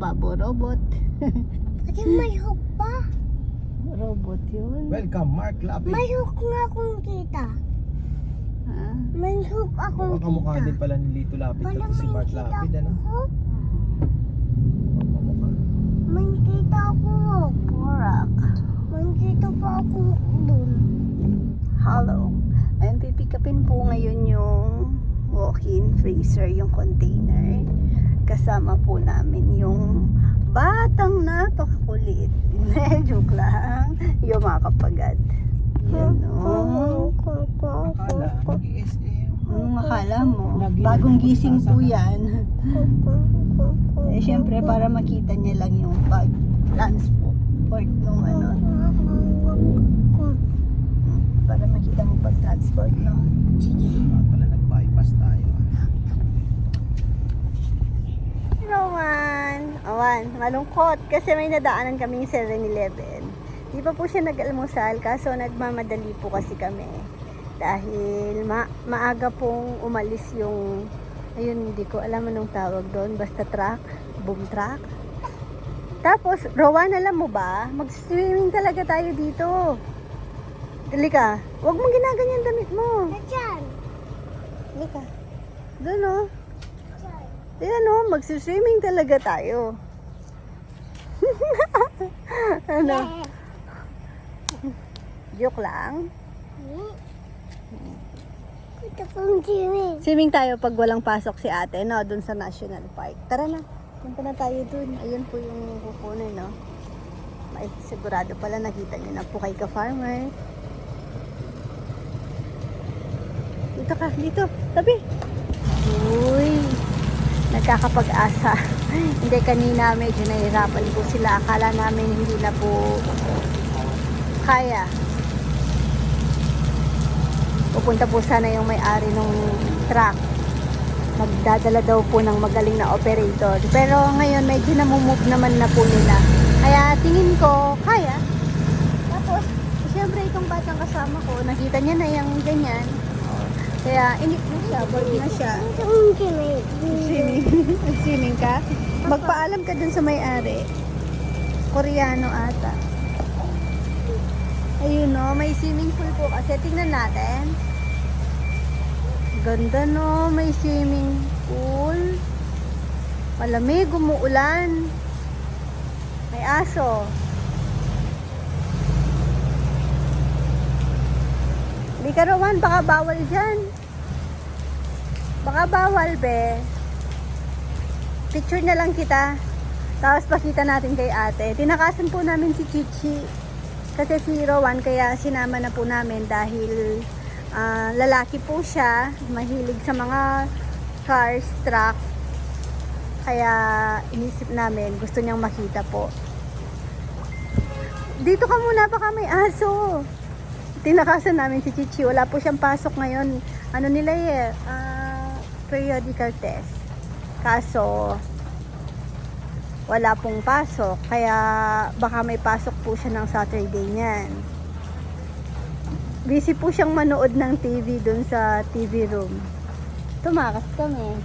Babo Robot. Kasi may hook pa. Robot yun. Welcome, Mark Lapid. May hook nga akong kita. Ha? May hook akong Baka kamukha kita. din pala ni Lito Lapid Walang at si may Mark kita Lapid, ano? hook. Kamukha. May kita ako hook. Porak. May kita pa ako hook dun. Hello. Ayun, pipikapin po ngayon yung walk-in freezer, yung container. Kasama po namin yung batang napakakulit. Joke lang. Yung mga kapagad. Yan o. Akala, mag-ESM. Akala mo, bagong gising po yan. Eh, syempre, para makita niya lang yung pag-transport nung ano. Para makita mo pag-transport, no? Pala nag-bypass tayo. Rowan! Awan, malungkot kasi may nadaanan kaming 7-Eleven. Di pa po siya nag-almusal kaso nagmamadali po kasi kami. Dahil maaga pong umalis yung, ayun, hindi ko alam anong tawag doon, basta truck, boom truck. Tapos, Rowan, alam mo ba, mag-swimming talaga tayo dito. Dali ka, huwag mong ginaganyan damit mo. Diyan. Dali ka. Doon o. Ayan o, mag-swimming talaga tayo. Ano? Joke lang. Ito pang Jimmy. Swimming tayo pag walang pasok si ate, no? Doon sa National Park. Tara na, punta na tayo doon. Ayun po yung kukunin, no? Ay, sigurado pala nakita niyo na po kay ka-farmer. Dito ka, dito, tabi. Uy, nagkakapag-asa. Hindi, kanina medyo nahihirapan po sila. Akala namin hindi na po kaya. Pupunta po sana yung may-ari ng truck. Magdadala daw po ng magaling na operator. Pero ngayon medyo namumove naman na po nila. Kaya tingin ko, kaya. Tapos, siyempre itong batang kasama ko, nakita niya na yung ganyan. Kaya inip na siya, bored na siya. Ito pang Jimmy. Swimming. Swimming ka? Magpaalam ka dun sa may-ari. Koreano ata. Ayun no, may swimming pool po kasi. Tingnan natin. Ganda no, may swimming pool. Malamig, umuulan. May aso. Hindi ka Rowan, baka bawal dyan. Baka bawal be. Picture na lang kita. Tapos pakita natin kay ate. Tinakasan po namin si Chichi. Kasi si Rowan, kaya sinama na po namin dahil lalaki po siya. Mahilig sa mga cars, truck. Kaya inisip namin, gusto niyang makita po. Dito ka muna, baka may aso. Tinakasan namin si Chichi. Wala po siyang pasok ngayon. Ano nila periodical test. Kaso, wala pong pasok. Kaya, baka may pasok po siya ng Saturday niyan. Busy po siyang manood ng TV dun sa TV room. Tumakas kami.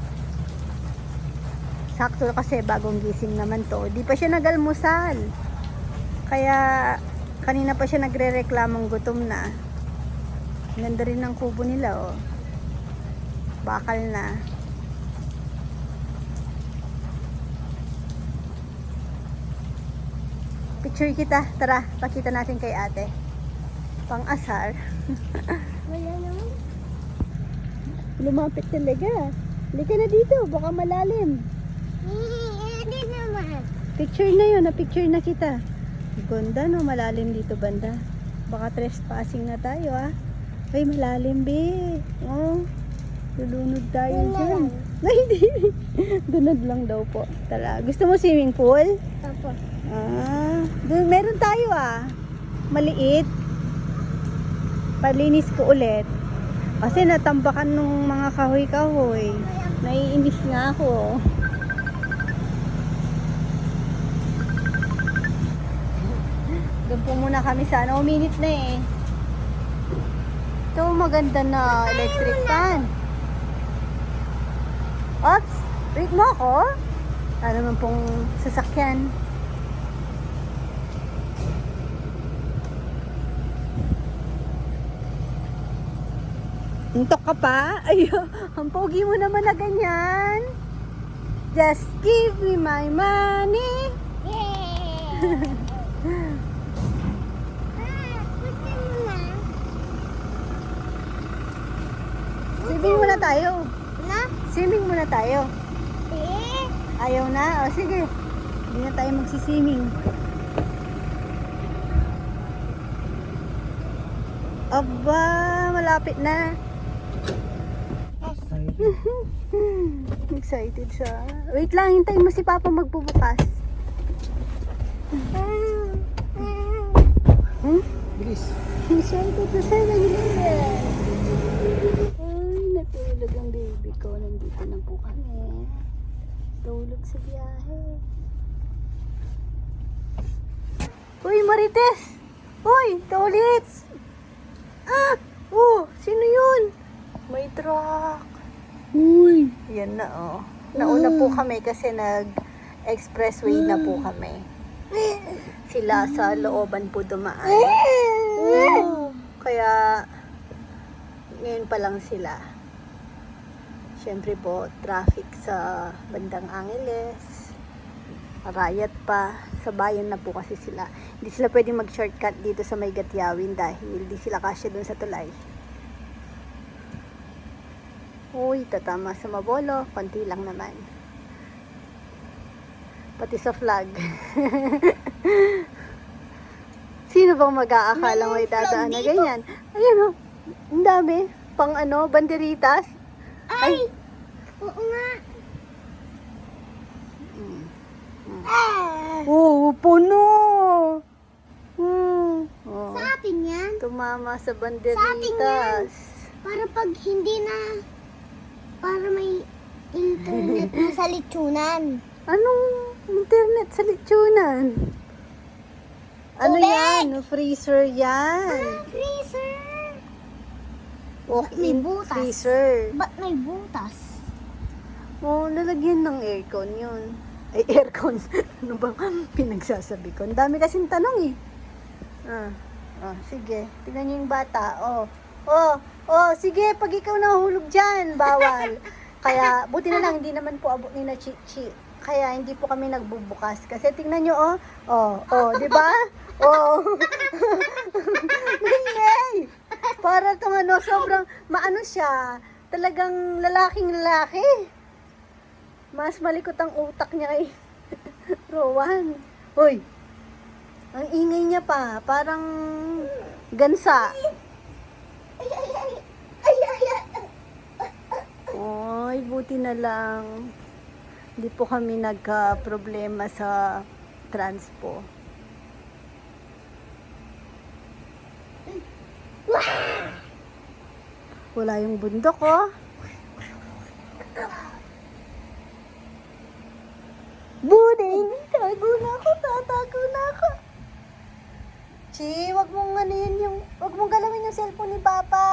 Sakto kasi bagong gising naman to. Di pa siya nag-almusal. Kaya, kanina pa siya nagre-reklamong gutom na. Ganda rin ng kubo nila, oh. Bakal na. Picture kita. Tara, pakita natin kay ate. Pang-asar. Wala naman. Lumapit talaga. Halika na dito, baka malalim. Hindi naman. Picture na yun, na-picture na kita. Ganda no, malalim dito banda. Baka trespassing na tayo ah. Ay, malalim be. Oh, lulunod tayo dyan. Ay, hindi. Dunod lang daw po. Tara, gusto mo swimming pool? Tapos. Doon meron tayo ah. Maliit. Palinis ko ulit. Kasi natambakan nung mga kahoy-kahoy. Naiinis nga ako. Doon po muna kami sa ano, minute na eh. Ito maganda na electric fan. Ops, wait mo ako? Ano naman pong sasakyan. Untok ka pa? Ay, ang pogi mo naman na ganyan. Just give me my money. Yay! Punta mo na. Swimming muna tayo. Na? Swimming muna tayo. Eh? Ayaw na? O sige. Hindi na tayo magsiswimming. Aba, malapit na. Excited siya. Wait lang, hintayin mo si Papa magbubukas. Bilis. Excited na siya. Ay, natulog ang baby ko. Nandito na po kami. Tulog sa biyahe. Uy, Marites! Uy, Tolits! Ah! Oh, sino yun? May truck. Uy! Yan na, oh. Nauna po kami kasi nag-expressway na po kami. Sila sa looban po dumaan. Oh, kaya ngayon pa lang sila. Siyempre po, traffic sa bandang Angeles. Riot pa. Sa bayan na po kasi sila. Hindi sila pwedeng mag-shortcut dito sa may Gatyawin dahil hindi sila kasya dun sa tulay. Uy, tatama sa Mabolo. Konti lang naman. Pati sa flag. Sino bang mag-aakala may dadaan na ganyan? Ayan o. Ang dami. Pang ano, banderitas. Ay! Oo nga. Ah! Oh, puno! Oh. Sa atin yan. Tumama sa Sa atin yan. banderitas. Para pag hindi na... Para may internet na sa litsunan. Anong internet sa litsunan? Ano Tubig! yan? Freezer yan. Freezer! Walk-in May butas. freezer. Ba't may butas? Oh, lalagyan ng aircon yun. Ay, aircon. Ano bang pinagsasabi ko? Ang dami kasing tanong eh. Sige. Tingnan niyo yung bata. Sige. Pag ikaw nahulog dyan, bawal. Kaya, buti na lang, hindi naman po abot ni na Chichi. Kaya, hindi po kami nagbubukas. Kasi tingnan nyo, di ba? Yay! Para itong sobrang, maano siya, talagang lalaking lalaki. Mas malikot ang utak niya kay Rowan. Hoy, ang ingay niya pa, parang gansa. Oy, buti na lang. Hindi po kami nagka-problema sa transpo. Wala yung bundok, oh. Buding! Tatago na ako. Chi, wag mong wag mong galawin yung cellphone ni Papa.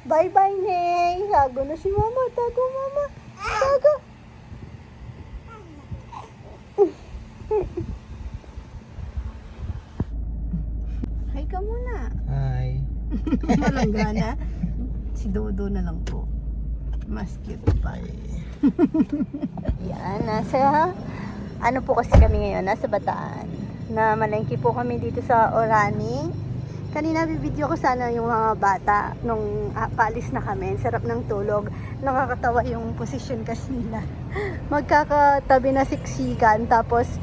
Bye-bye, Ney. Tago na si Mama. Tago, Mama. Tago. Hi ka muna. Hi. Walang gana. Si Dodo na lang po. Mas cute pa. Yan, ano po kasi kami ngayon, nasa Bataan. Na malengke po kami dito sa Orani. Kanina bibidyo ko sana yung mga bata nung paalis na kami. Sarap ng tulog. Nakakatawa yung posisyon kasi nila. Magkakatabi na siksikan tapos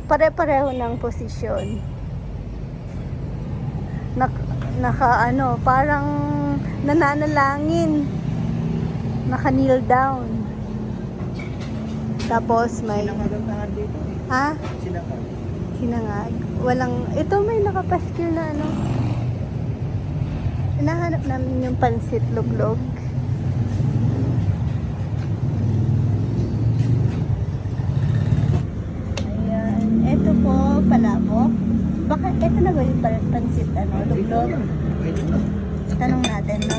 pare-pareho ng posisyon. Parang nananalangin. Naka-kneel down. Tapos may... Sinangag dito eh. Ha? Sinangag. Sinangag? Ito may nakapaskil na ano. Hinahanap namin yung pansit luglog. Ayan. Ito po, palabok. Baka ito na ba yung pansit luglog? Tanong natin, no?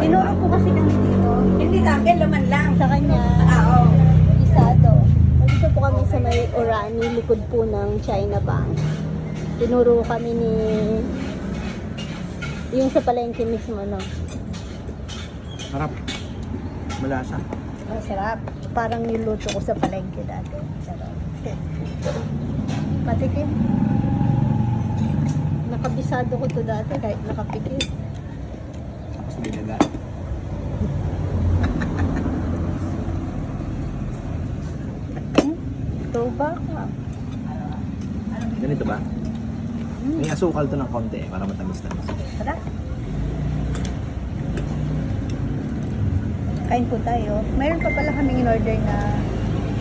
Tinuro po kasi kami dito. Hindi sa akin, laman lang. Sa kanya niya. Isado. Nandito po kami sa may Orani, likod po ng China Bank. Tinuro kami ni yung sa palengke mismo, no? Harap. Malasa. Masarap. Parang niluto ko sa palengke dati. Sarap. Matikim. Nakabisado ko to dati kahit nakapikit. Tapos binila. Ito ba? Ganito ba? May asukal to ng konti para matamis-tamis. Tara. Kain po tayo. Meron pa pala kaming in-order na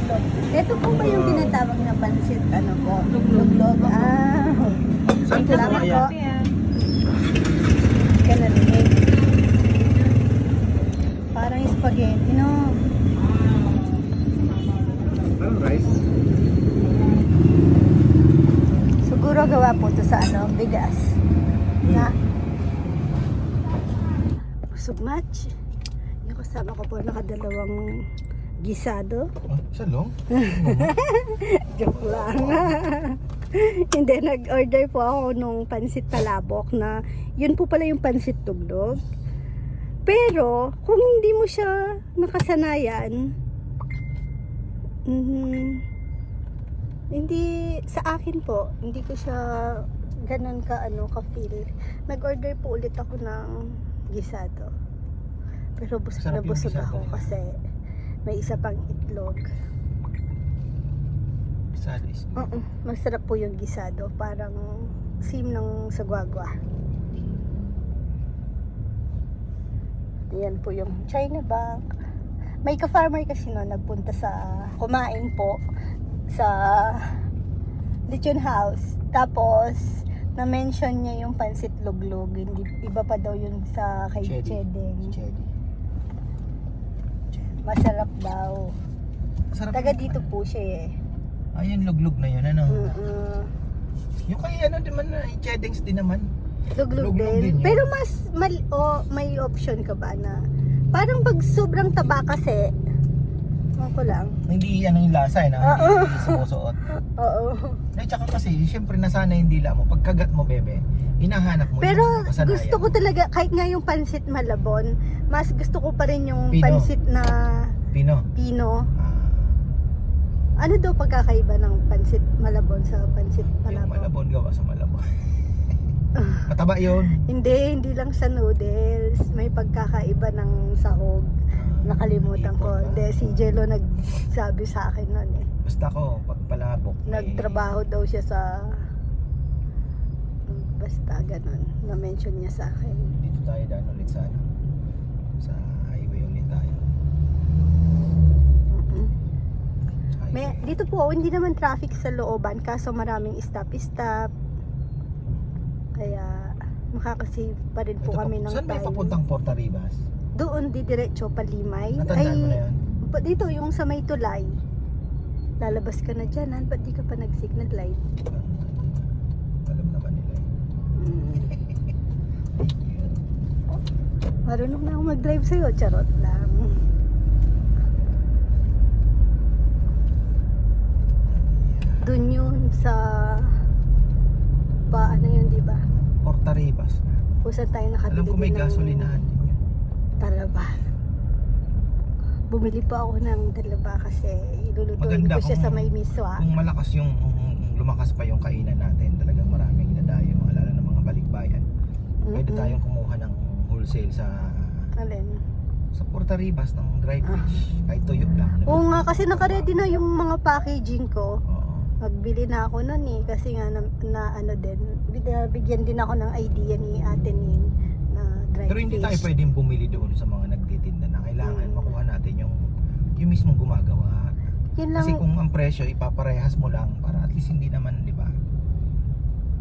so, ito po ba yung tinatawag na pansit? Ano po? Luglog. Ah. Saan Ito ka lang ba po. kaya? Kanarinig. Parang spaghetti, no? Parang rice. Siguro gawa po to sa ano, bigas. Na busog match. Yung kasama ko po nakadalawang gisado. Oh, isa lang? Joke lang. Hindi, nag-order po ako nung pansit palabok na yun po pala yung pansit tuglog. Pero, kung hindi mo siya nakasanayan, hindi, sa akin po, hindi ko siya ganun ka, ka-feel. Nag-order po ulit ako ng gisado. Pero busog na Sarap yung busog gisado ako eh. kasi may isa pang itlog. Gisado is good. Masarap po yung gisado. Parang same ng sagwagwa. Yan po yung China Bank. May ka-farmer kasi no, nagpunta sa kumain po sa Lechon House. Tapos na-mention niya yung pansit luglog. Hindi, iba pa daw yun sa kay Chedi. Chedeng. Chedi. Masarap daw. Sarap Taga yung dito ano. po siya eh. Ayun, luglug na yun, ano? Mm-mm. Yung kay ano naman na, Chedings din naman. Luglog Luglog din din. yun. Pero mas may option ka ba na parang pag sobrang taba kasi ko lang. Hindi yan ang lasa eh, na Oo. hindi sumusuot. Oo. At saka kasi, syempre nasanay yung dila mo. Pagkagat mo, bebe, hinahanap mo Pero yung kasanayan. gusto ko talaga, kahit nga yung pansit malabon, mas gusto ko pa rin yung Pino. pansit na Pino. Pino. Ano daw pagkakaiba ng pansit malabon sa pansit Yung malabon? malabon gawa sa malabon. Mataba yun. Hindi lang sa noodles. May pagkakaiba ng sahog. Nakalimutan ko. Hindi, si Jello nagsabi sa akin nun eh. Basta ko, pag palabok. Nagtrabaho daw siya sa basta ganun. Na-mention niya sa akin. Dito tayo daan ulit sa ano. Sa highway ulit tayo. May, dito po, hindi naman traffic sa looban. Kaso maraming stop-stop. Kaya makakasave pa rin po Ito kami ng saan may time. papuntang Porta Ribas? Doon, didiretso Palimay. Natandaan mo na yan? Dito, yung sa may tulay. Lalabas ka na dyan, ba't di ka pa nag-signal light? Alam naman nila eh. Marunong na ako mag-drive sa'yo, charot lang. Doon yun sa ano yun, di ba? Porta Ribas na. Kung saan tayo nakabili Alam ko may din ng gasolinahan din yun. talaba. Bumili pa ako ng talaba kasi ilulutuin Maganda ko siya kung- sa may miswa. Kung malakas yung lumakas pa yung kainan natin, talagang maraming dadayo, mga lalo ng mga balikbayan. Pwede tayong kumuha ng wholesale sa Alin? Porta Ribas ng dry fish. Kahit tuyo lang. Oo nga, kasi nakaredy na yung mga packaging ko. Oo. Magbili na ako nun eh, kasi nga na ano din, bigyan din ako ng idea ni Ate Ning na dry Pero hindi fish. tayo pwedeng bumili doon sa mga nagtitinda na kailangan makuha natin yung mismong gumagawa. Yun lang, Kasi kung ang presyo ipaparehas mo lang para at least hindi naman, di ba?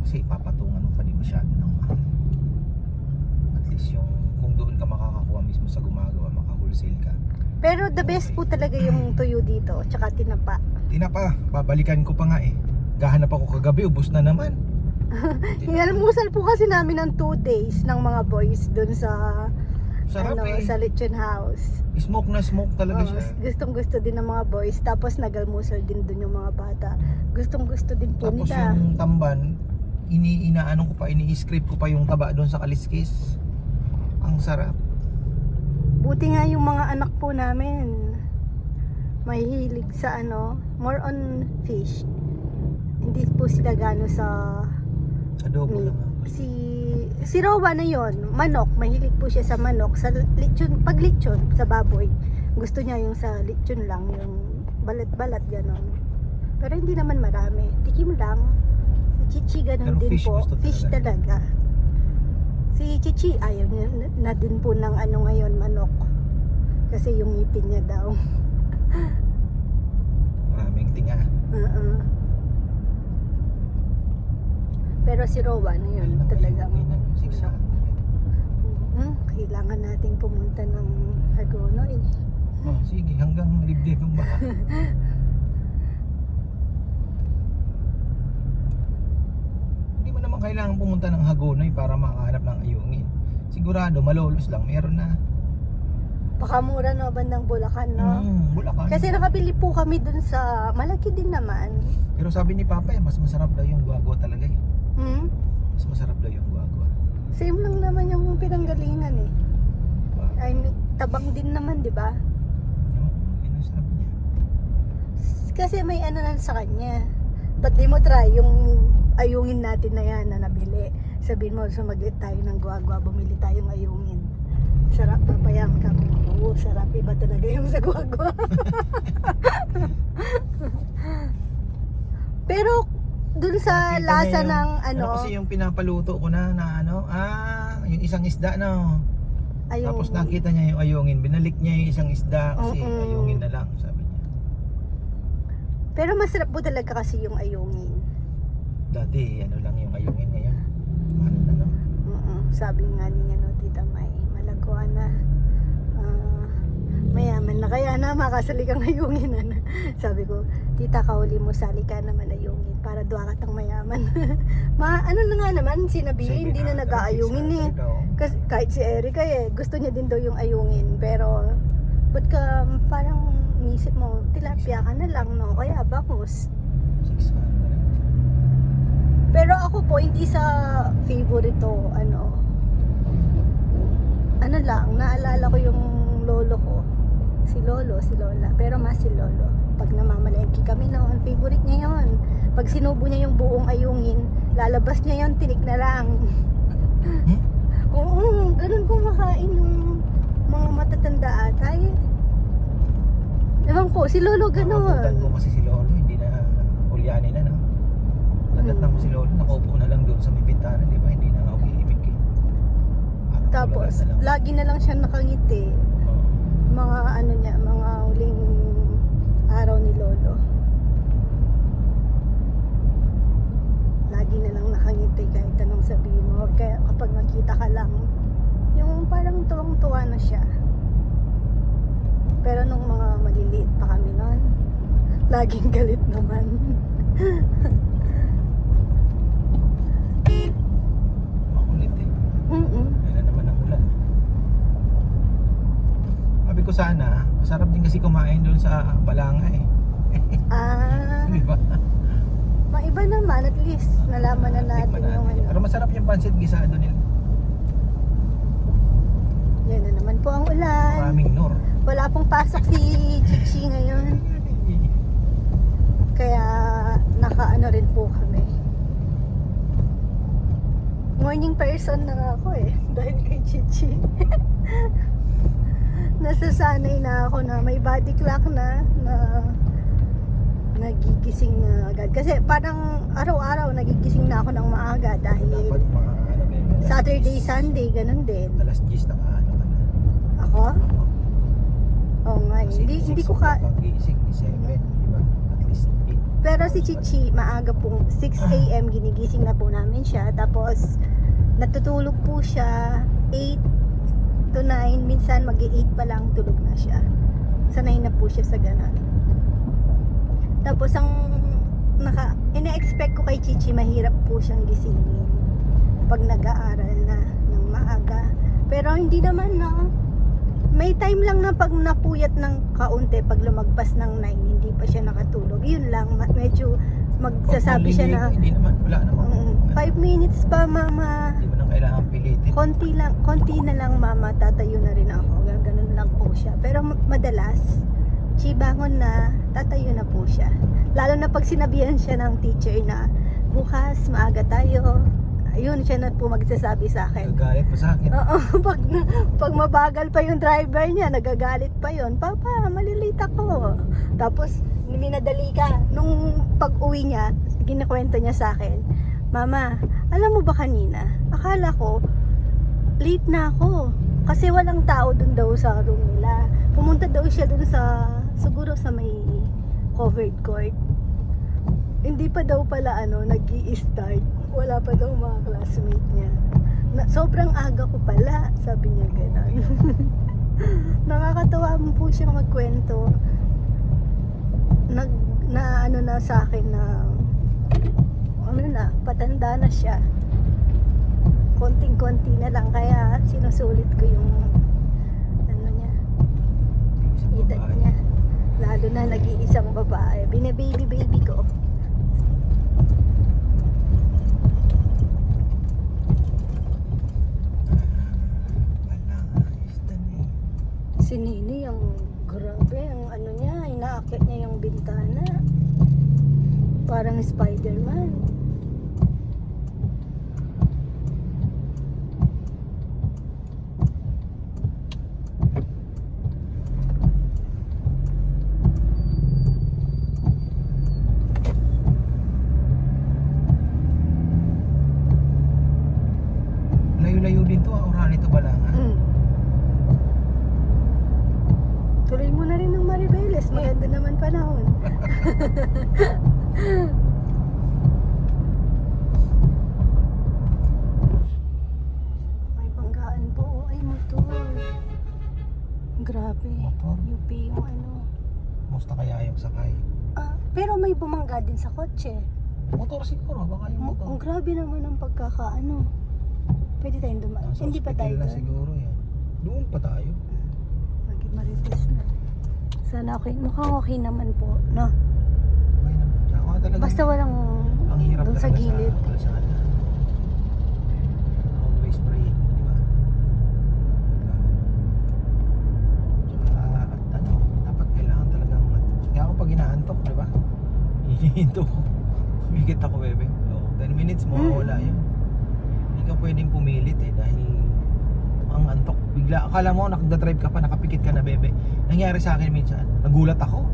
Kasi ipapatungan mo pa di masyado ng mahal. At least yung kung doon ka makakakuha mismo sa gumagawa, maka-wholesale ka. pero the best po talaga yung tuyo dito, tsaka tinapa. Tinapa, babalikan ko pa nga eh. Gahanap ako kagabi, ubos na naman. Inalmusal po kasi namin ng 2 days ng mga boys dun sa Sarap sa Lechon House. Smoke na smoke talaga siya. Gustong gusto din ng mga boys. Tapos nagalmusal din dun yung mga bata. Gustong gusto din po Tapos nila. yung tamban, inaano ko pa, ini-script ko pa yung taba doon sa kaliskis. Ang sarap. Buti nga yung mga anak po namin mahilig sa more on fish. Hindi po sila gano sa Adobo meat. lang. Si Rowa na yon, manok, mahilig po siya sa manok, sa lechon, pag lechon sa baboy. Gusto niya yung sa lechon lang, yung balat-balat ganon. Pero hindi naman marami. Tikim lang. Si Chichi ganon Pero din fish po. gusto Fish talaga. Si Chichi ayaw niya na din po ng ngayon manok. Kasi yung ngipin niya daw. Maraming tinga. Pero si Rowa na yun talagang 600. kailangan nating pumunta ng Hagonoy. Oh, sige, hanggang libdib ang baka. Hindi mo naman kailangan pumunta ng Hagonoy para makahanap ng ayungin. Sigurado, malolos lang, meron na. Pakamura no, bandang Bulacan, no? Bulacan. Kasi nakabili po kami dun sa, malaki din naman. Pero sabi ni Papa, mas masarap daw yung guagua talaga eh. Mas masarap daw yung guagua. Same lang naman yung pinanggalingan eh. I mean, tabang din naman, di ba? Yun ang sabi niya. Kasi may na sa kanya. Ba't di mo try yung ayungin natin na yan na nabili? Sabihin mo, sumaglit tayo ng guagua, bumili tayong ayungin. Sarap, papayam ka. Oo, sarap. Iba talaga yung sa guagua. Pero, dun sa Nakita lasa niya ng Ano kasi yung pinapaluto ko na yung isang isda no. ayungin. Tapos nakita niya yung ayungin, binalik niya yung isang isda kasi ayungin na lang, sabi niya. Pero masarap po talaga kasi yung ayungin. Dati ano lang yung ayungin, ngayon ano na no. Sabi nga niya no, Tita May, malagwa na. Mayaman na kaya na makasali kang ayungin na. Sabi ko, tita, kauli mo sali ka naman ayungin para duwa ka tang mayaman. Ano na nga naman sinabi, hindi na nag-aayungin eh. Kasi kahit si Erica gusto niya din daw yung ayungin, pero ba't ka parang nisip mo, tilapia ka na lang no, kaya bangus. 600. Pero ako po hindi sa favorite to, ano lang, naalala ko yung lolo ko. Si Lolo, si Lola. Pero mas si Lolo. Pag namamalengke kami noon, favorite niya yon. Pag sinubo niya yung buong ayungin, lalabas niya yon, tinik na lang. Oo, ganun kumakain yung mga matatanda ata eh. Ewan ko, si Lolo Nakabutan ganun. ko kasi si Lolo, hindi na ulyani na no. Nadatnan ko si Lolo, nakaupo na lang doon sa may bintana, di ba? Hindi na nga umiimik eh. Parang Tapos, tulala na lang. lagi na lang siya nakangiti. Mga mga huling araw ni Lolo. Lagi na lang nakangiti kahit anong sabihin mo. Kaya kapag nakita ka lang, yung parang tuwang-tuwa na siya. Pero nung mga maliliit pa kami noon, laging galit naman. Makulit eh. Kaya naman ang ulan. Sabi ko sana, masarap din kasi kumain doon sa Balanga eh. Di ba? Maiba naman, at least nalaman na natin Tikman yung natin. Pero masarap yung pancit gisado nila. Yan na naman po ang ulan. Maraming nor. Wala pong pasok si Chichi ngayon. Kaya nakaano rin po kami. Morning person na ako eh. Dahil kay Chichi. Nasasanay na ako na may body clock na nagigising na agad. Kasi parang araw-araw nagigising na ako ng maaga dahil Dapat mga ano eh. Saturday, Sunday, ganun din. Alas 10 na kaano ka na. Ako? Oo nga, Kasi hindi 6 ko ka... o'clock ang gising, 7, di ba? At least 8. Pero si Chichi, maaga pong 6 a.m. ginigising na po namin siya. Tapos, natutulog po siya 8 to 9. Minsan, mag-8 pa lang tulog na siya. Sanay na po siya sa ganun. Tapos, ina-expect ko kay Chichi, mahirap po siyang gisingin pag nag-aaral na ng maaga. Pero hindi naman na. May time lang na pag napuyat ng kaunti, pag lumagpas ng 9, hindi pa siya nakatulog. Yun lang, medyo magsasabi siya na, Hindi naman, wala naman. 5 minutes pa mama. Hindi mo na kailangan pilitin. Konti na lang mama, tatayo na rin ako. Ganun lang po siya. Pero madalas, bangon na, tatayo na po siya. Lalo na pag sinabihan siya ng teacher na, bukas, maaga tayo. Ayun, siya na po magsasabi sa akin. Nagagalit pa sa akin. Oo, pag mabagal pa yung driver niya, nagagalit pa yon. Papa, malilate ako. Tapos, minadali ka. Nung pag-uwi niya, kinakwento niya sa akin, Mama, alam mo ba kanina, akala ko, late na ako. Kasi walang tao dun daw sa room nila. Pumunta daw siya dun sa, siguro sa may covered court. Hindi pa daw pala nag-i-start. Wala pa daw mga classmate niya. Sobrang aga ko pala, sabi niya gano'n. Nakakatawa mo po siyang magkwento. Na sa akin na, patanda na siya. Konting-konti na lang, kaya sinusulit ko yung niya, edad niya. Lalo na nag-iisang babae. Bine-baby ko. Si Nini, ang grabe, ang niya, inaakit niya yung bintana. Parang Spider-Man. Layo-layo din to, Orani to Balanga. Tuloy mo na rin ng Maribeles. Maganda naman panahon. May banggaan po. Ay, motor. Grabe. Motor? UP yung Musta kaya yung sakay? pero may bumangga din sa kotse. Motor siguro, baka yung motor. Ang grabe naman ang Pwede tayong dumaan. Nasa Hindi pa tayo hospital na doon. siguro yan. Doon pa tayo. Marites na. Sana okay. Mukhang okay naman po, no? Okay naman. Tsaka talaga. Basta walang ang hirap doon sa talaga gilid. sa kalsada. Always pray, di ba? Tsaka, dapat kailangan talagang kaya ako pag inaantok, di ba? Hinihinto ko. Humigit ako, bebe. 10 minutes, mawawala yun. Hindi ka pwedeng pumilit dahil ang antok. Bigla, akala mo nakagdadrive ka pa, nakapikit ka na, bebe. Nangyari sa akin minsan, nagulat ako.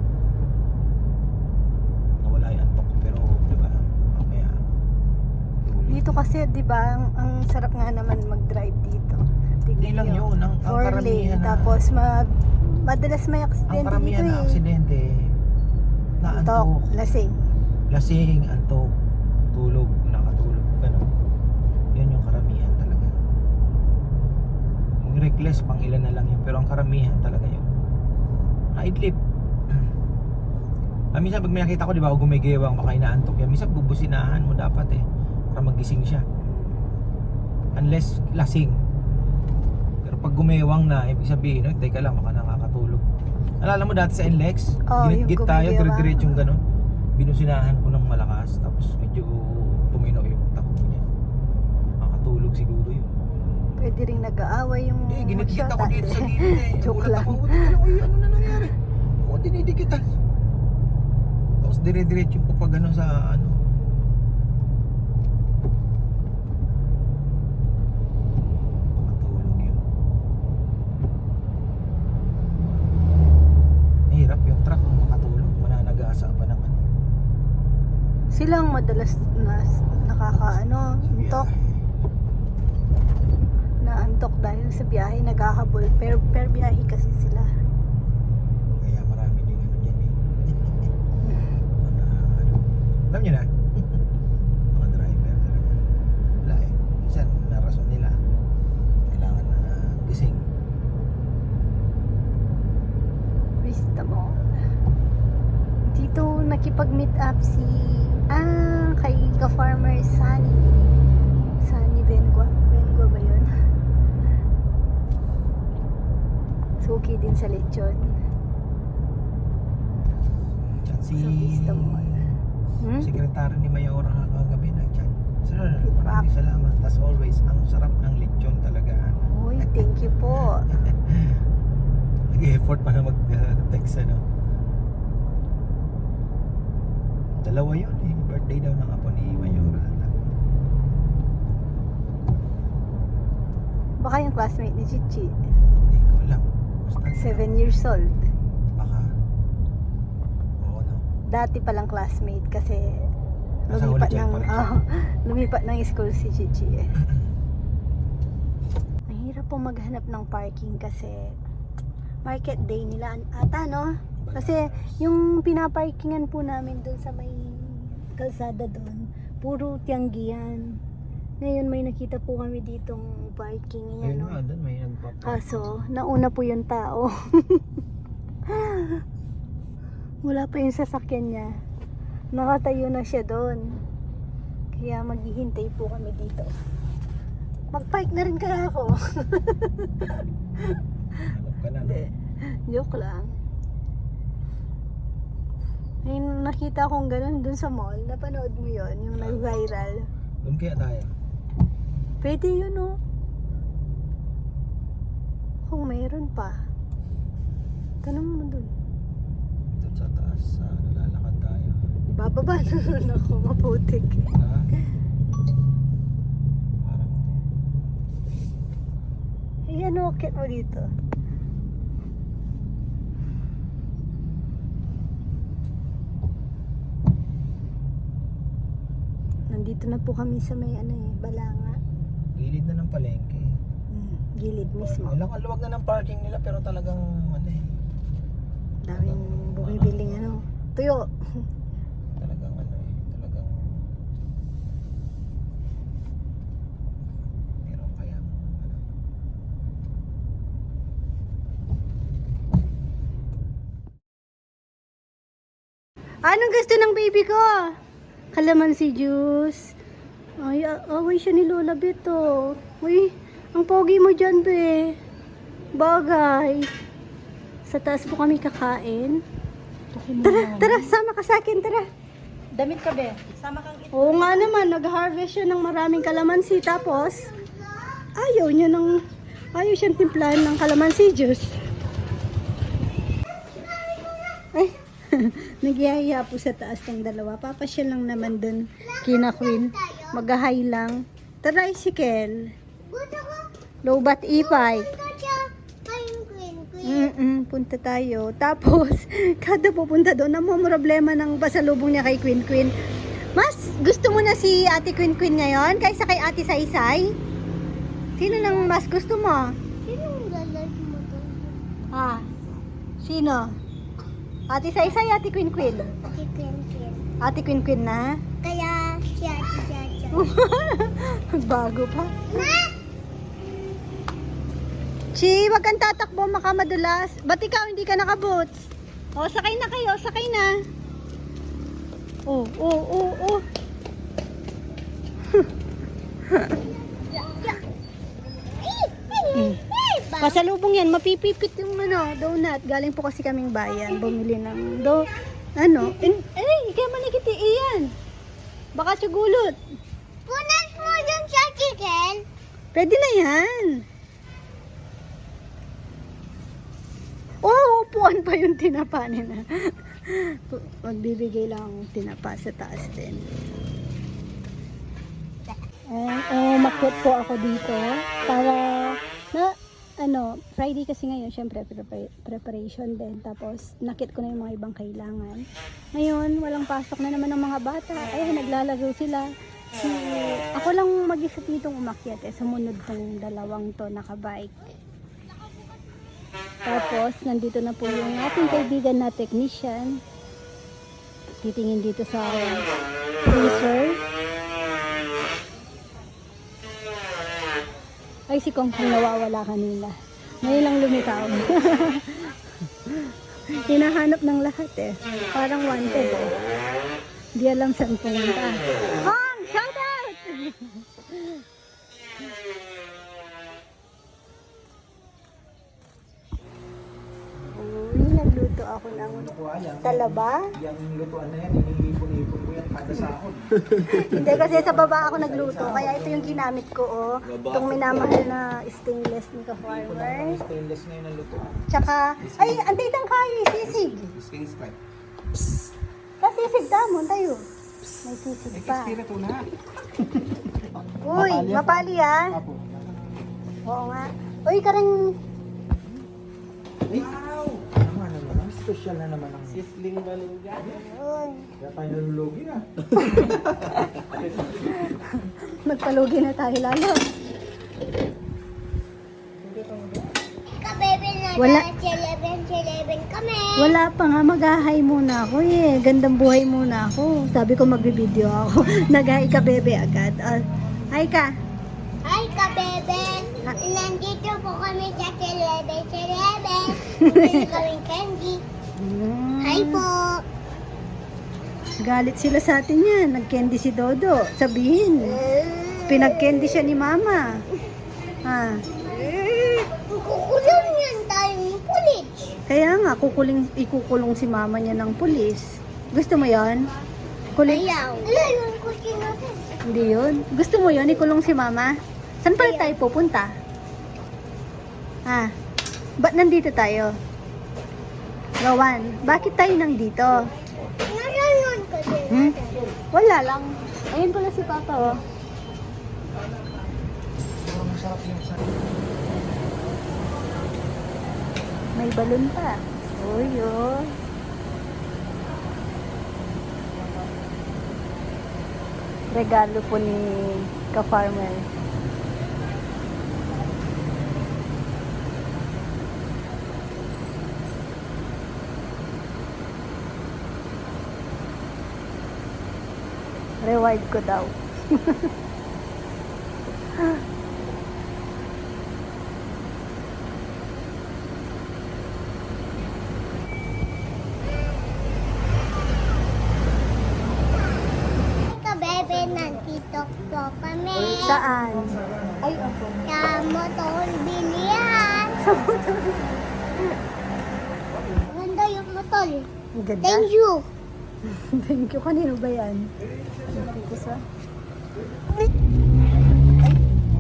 Nawala yung antok, pero di ba, mamaya dito kasi, di ba, ang sarap nga naman mag-drive dito. Hindi lang yun, ang 4 karamihan lane, na, tapos madalas may ang aksidente karamihan dito na aksidente na Antok, antok, lasing, antok, tulog, nakatulog, gano'n. Yun yung karamihan talaga. Yung reckless, pang ilan na lang yun, pero ang karamihan talaga yun. Naidlip. Minsan pag may nakita ko, di ba, gumigewang, baka inaantok yan. Minsan bubusinahan mo dapat para magising siya. Unless lasing. Pero pag gumewang na, ibig sabihin, teka lang, baka nakakatulog. Alala mo dati sa NLEX, ginit-git tayo, dire-diretso yung gano'n. Binusinahan ko ng malakas, tapos medyo tumino yung takbo niya. Makatulog siguro yun. Pwede rin nag-aaway yung Ginit-git ako shot, dito sa gilid Joke Gulat lang. ako, ano na nangyari? Dinidikitan. Tapos dire-diretso po pag sa matulog yun. Mahirap yung truck kung makatulog. Mananagasa pa ng Sila ang madalas na antok. Naantok dahil sa biyahe, naghahabol. Per biyahe kasi sila. Kaya marami din dyan Alam nyo na, mga driver talaga. Wala minsan narason nila. Kailangan na gising. Vista mo. Dito nakipag-meet up kay ka-farmer Sunny Bengua ba yun? Suki din sa lechon. Diyan si Sa Vista Mall. sekretary ni Mayora kagabi na dyan. Sir, maraming salamat. As always, ang sarap ng lechon talaga. Uy, thank you po. Nag-effort pa na mag-text ano. Dalawa yun eh. Birthday daw ng apo ni Mayora. Baka yung classmate ni Chichi. Hindi ko alam. Basta 7 years old. baka. Oo no. Dati palang classmate kasi Nasa lumipat Holy Child ng, pa rin siya. lumipat ng school si Chichi eh. Ang hirap po maghanap ng parking kasi market day nila ata no? Kasi yung pinaparkingan po namin dun sa may kalsada dun, puro Tianggian. Ngayon may nakita po kami ditong parking Ayun yan, nga, no? doon may nagpapark. Kaso, nauna po yung tao. Wala pa yung sasakyan niya. Nakatayo na siya doon. Kaya maghihintay po kami dito. Mag-park na rin kaya ako. Hanap ka na. Hindi. Joke lang. May nakita akong ganun dun sa mall. Napanood mo yon yung nag-viral. Doon kaya tayo. Pwede yun, oh. Kung mayroon pa. Tanong mo dun. Doon sa taas, nalalakad tayo. Bababa na nun ako, maputik. Ha? Parang, Eh, ano, akit mo dito? Nandito na po kami sa may ano eh, Balanga. gilid na ng palengke. Gilid mismo. Ilang luwag na ng parking nila pero talagang ano eh. Daming bumibiling ano. Tuyo. Talagang ano eh. Talagang meron kayang ano. Anong gusto ng baby ko? Kalamansi juice. Ay, away siya ni Lola Beto. Uy, ang pogi mo dyan, be. Bagay. Sa taas po kami kakain. Tara, sama ka sa akin, tara. Damit ka, be. Sama kang Oo nga naman, nag-harvest siya ng maraming kalamansi. Tapos, ayaw siyang timplahan ng kalamansi juice. Ay, nagyaya po sa taas ng dalawa. Papasyal lang naman dun, kina Queen. Mag-hi lang. Tricycle. Lobat e-bike. Punta tayo. Tapos, kada pupunta doon, problema ng pasalubong niya kay Queen Queen. Mas, gusto mo na si Ate Queen Queen ngayon kaysa kay Ate Saysay? Sino nang mas gusto mo? Ah, sino? Ate Saysay, Ate Queen Queen? Ate Queen Queen na? Kaya siya. Bago pa. Chi, wag kang tatakbo, makamadulas. Ba't ikaw hindi ka naka-boots? O, sakay na kayo, sakay na. Oh. Pasalubong yan, mapipipit yung donut. Galing po kasi kaming bayan, bumili ng kaya manikiti iyan. Baka tsugulot. Punas mo yung sa chicken. Pwede na yan. Oh, upuan pa yung tinapa nila. Magbibigay lang ang tinapa sa taas din. Umakyat po ako dito para Friday kasi ngayon, syempre preparation din. Tapos nakit ko na yung mga ibang kailangan. Ngayon, walang pasok na naman ng mga bata. Ay, naglalaro sila. So, ako lang mag-isa ditong umakyat sumunod tong dalawang to nakabike. Tapos, nandito na po yung ating kaibigan na technician. Titingin dito sa freezer. Ay, si Kong Kong nawawala kanina. Ngayon lang lumitaw. Hinahanap ng lahat Parang wanted Di alam saan pumunta. Kong! Shout out! Nagluluto ako ng Nakuha yan. talaba. Yung lutuan na yan, inilipon-ipon ko yan kada sahod. Hindi kasi sa baba ako nagluto. Kaya ito yung ginamit ko, oh. Itong minamahal na stainless ni Ipon ako ka-farmer. ng stainless ngayon ang lutuan. Tsaka, ay, antay tang kayo, sisig. Skin stripe. Sisig damon tayo. May sisig pa. Espiritu na. Uy, mapali ah. Apo. Oo nga. Uy, karang Wow! Naman naman. Special na naman ang Sisling baluga. Uy, kaya tayo nalulugi na. magpalugi na tayo lalo. Ka-bebe na Wala. 11 kami. Wala pa nga, mag-hi muna ako eh. Gandang buhay muna ako. Sabi ko magbibideo ako. Nag-hi ka bebe agad. Hi ka. Hi, ka-bebe. Ha? Nandito po kami sa 11. Bili kaming candy. Hi po. Galit sila sa atin yan. Nag-candy si Dodo. Sabihin, pinag-candy siya ni Mama. Ha. Kukulang yan tayong pulit. Kaya nga, ikukulong si Mama niya ng pulis. Gusto mo yon? Kulit? Ayaw. Ayaw ko natin. Hindi yun. Gusto mo yon? Ikulong si Mama? Saan pala tayo pupunta? Ha? Ba't nandito tayo? Gawan, bakit tayo nandito? Naranon ko din. Hmm? Wala lang. Ayun pala si Papa, oh. May balon pa. Uy, oh. Regalo po ni ka-farmer. Reward ko daw. Ka-bebe, nandito po kami. Saan? Ay, opo. Sa motor bilihan. Ganda yung motor. Ang ganda. Thank you. Thank you. Kanino ba yan? Thank you sa... Ay,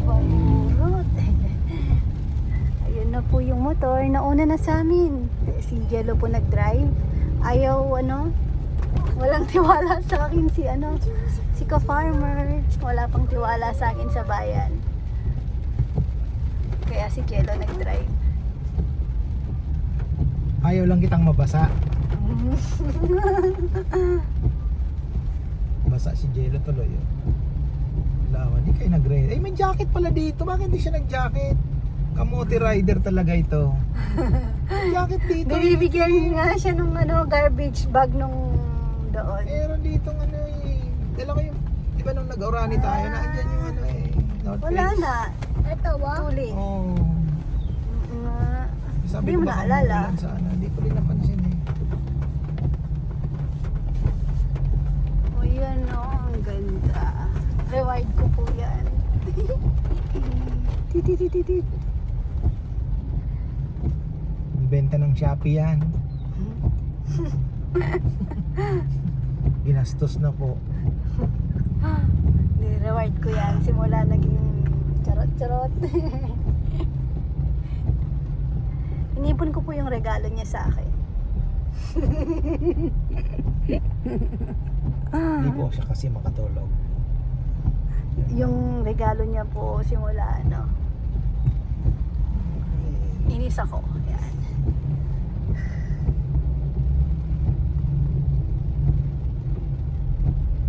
pangurot. Ayun na po yung motor. Nauna na sa amin. Si Jello po nag-drive. Ayaw, walang tiwala sa akin si ka-farmer. Wala pang tiwala sa akin sa bayan. Kaya si Jello nag-drive. Ayaw lang kitang mabasa. Basa si Jello tuloy. Oh. Lawan, di kayo nag-ride. Ay, may jacket pala dito. Bakit di siya nag-jacket? Kamote rider talaga ito. May jacket dito. Binibigyan nga siya nung garbage bag nung doon. Meron dito dala ko yung, di ba nung nag-orani tayo, naandyan yung North Wala Face. na. Ito ba? Tuli. Oh. Nga. Sabi Hindi ko mo baka naalala. magulan sa hindi ko rin napansin eh. O yan o, ang ganda. Reward ko po yan. Tititititi. Benta ng Shopee yan. Ginastos na po. Reward ko yan. Simula naging charot-charot. Inipon ko po yung regalo niya sa akin. Hindi po siya kasi makatulog. Yung regalo niya po simula inis ako. Yan.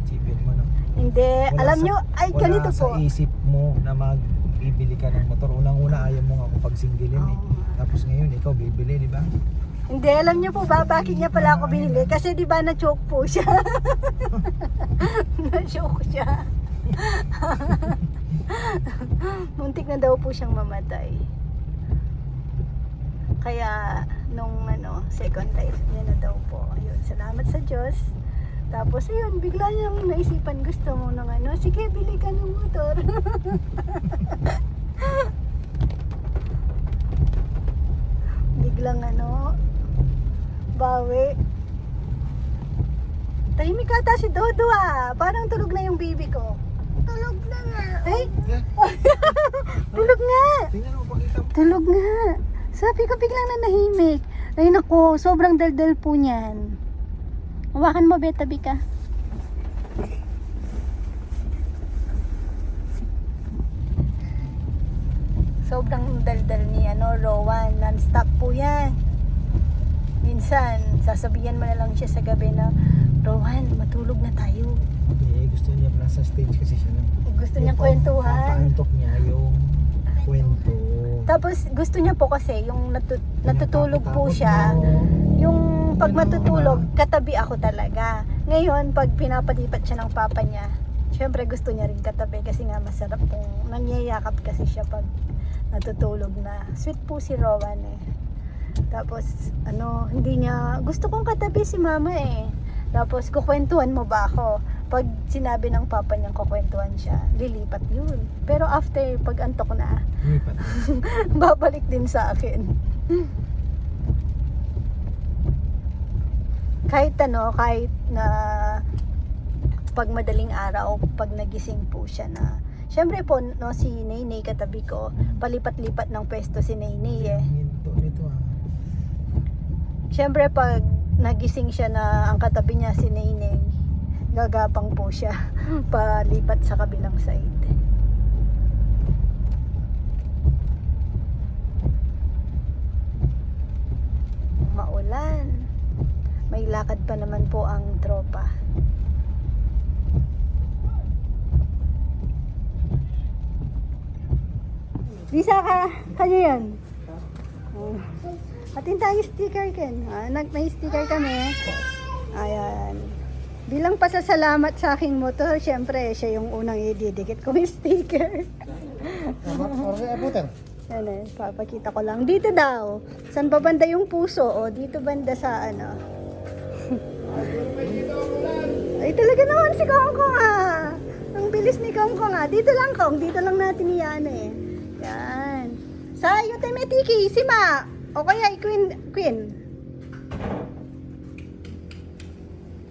Sipin mo na. Hindi, Wala alam sa- nyo, ay ganito wala po. sa isip mo na magbibili ka ng motor. Unang-una ayaw mo nga akong pagsingilin eh. Oo. Tapos ngayon ikaw bibili, di ba? Hindi, alam niyo po ba bakit niya pala ako binili? Kasi di ba na-choke po siya. Na-choke siya. Muntik na daw po siyang mamatay. Kaya nung second life niya na daw po. Ayun, salamat sa Diyos. Tapos ayun, bigla niyang naisipan gusto mo ng sige, bili ka ng motor. biglang bawi. Tahimik ata si Dodo ah. Parang tulog na yung baby ko. Tulog na nga. Ay! Tulog nga! Tingnan mo, pakita mo. Tulog nga. Sabi ko biglang nanahimik. Ay nako, sobrang daldal po niyan. Hawakan mo, Beta Bika. Sobrang daldal ni Rowan. Non-stop po yan. Minsan, sasabihan mo na lang siya sa gabi na, Rowan, matulog na tayo. Gusto niya, nasa stage kasi siya ng Gusto niyang kwentuhan. papaantok niya yung kwento. Tapos gusto niya po kasi yung natutulog po siya. Yung pag matutulog, katabi ako talaga. Ngayon, pag pinapalipat siya ng papa niya, syempre gusto niya rin katabi kasi nga masarap pong nangyayakap kasi siya pag natutulog na. Sweet po si Rowan eh. Tapos, hindi niya, gusto kong katabi si mama eh. Tapos, kukwentuhan mo ba ako? Pag sinabi ng papa niyang kukwentuhan siya, lilipat yun. Pero after, pag antok na, Lipat. babalik din sa akin. Kahit na pag madaling araw, pag nagising po siya na, syempre po, si Nainay katabi ko, palipat-lipat ng pwesto si Nainay eh. Nito Syempre pag nagising siya na ang katabi niya si Nainay, gagapang po siya palipat sa kabilang side. Maulan. May lakad pa naman po ang tropa. Lisa ka, kanya yan. Oh. Atin tayo sticker Ken. May sticker kami. Ayan. Bilang pasasalamat sa aking motor, syempre siya yung unang ididikit kong sticker. Yan eh, papakita ko lang. Dito daw. Saan ba banda yung puso? O, dito banda sa Ay, talaga naman si Kongkong ah. Ang bilis ni Kongkong ah. Dito lang Kong. Dito lang natin iyan eh. Yan. Sa Yotemetiki, si Ma. O kaya Queen.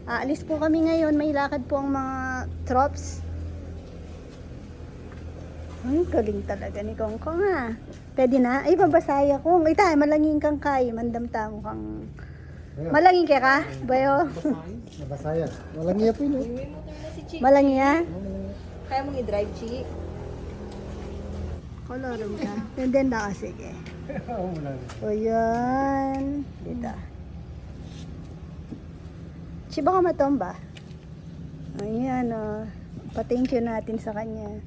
Aalis po kami ngayon. May lakad po ang mga trops. Ay, galing talaga ni Kongkong ah. Pwede na? Ay, babasaya ko. Ay, tayo, malangin kang kay. Mandamtamo kang... Malangin ka? Bayo? Nabasaya. Walang iya po yun. Malangin ya? Kaya mong i-drive, Chi. Kolorum ka. Tenden na ka, sige. O yan. Dito. Chiba ka matomba? Ayan o. Pa-thank you natin sa kanya.